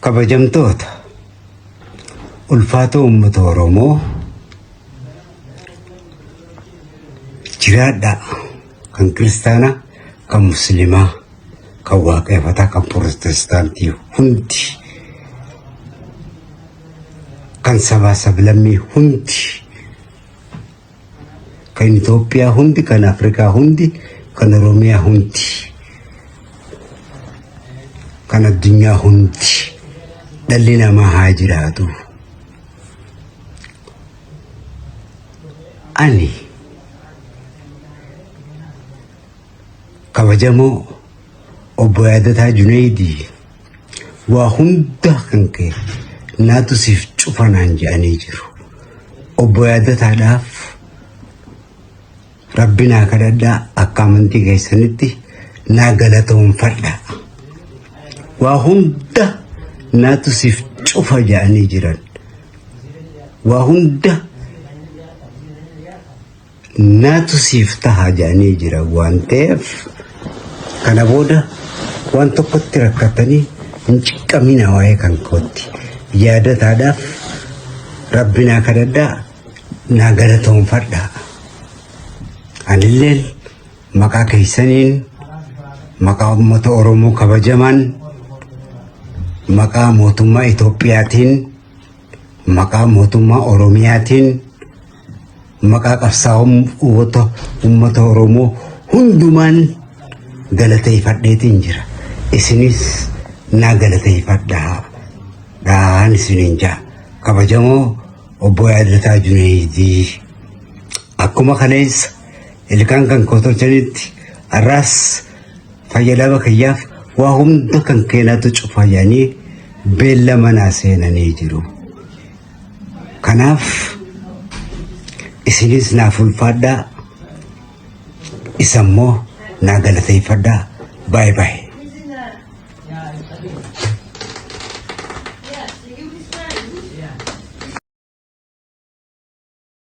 kabajamtoota ulfaatoo uummata Oromoo jiraadhaa kan kiristaanaa kan musliimaa kan waaqeffataa kan pirootestaantii hundi kan sabaa sablammii hundi kan Itoophiyaa hundi kan Afrikaa hundi kan Oromiyaa hundi kan addunyaa hundi dhalli namaa haa jiraatu. Ani kabajamoo obbo Yaadataa Junaydii waa hunda kan ka'e naatu siif cufanaan jedhanii jiru. Obbo Yaadataadhaaf Rabbi naa kadhadhaa akka amantii keessanitti naa galatoomfadhaa. Waa hunda naatu siif cufa jedhanii jiran. Waa hunda naatu siif taha jedhanii jiran waan ta'eef kana booda waan tokkotti rakkatanii hin ciqqamina waa'ee kan kootti. Yaadataadhaaf Rabbi naa kadhadhaa naa galatoomfadhaa. Anilleen maqaa keessaniin maqaa uummata Oromoo kabajamaan maqaa mootummaa Itoophiyaatiin maqaa mootummaa Oromiyaatiin maqaa qabsaa'ota uummata Oromoo hundumaan galateeffadheetiin jira. Isinis naa galateeffadhaa dhaan isiniin jaa. Kabajamoo obbo Yaadataa Junaydii akkuma kaleessa ilkaan kan kootolchanitti arraas fayyadama kiyyaaf waa hunda kan keenatu cufa jedhanii beellama naa seenanii jiru. Kanaaf isinis naaf ulfaadhaa isammoo naa galateeffadhaa. Bye bye.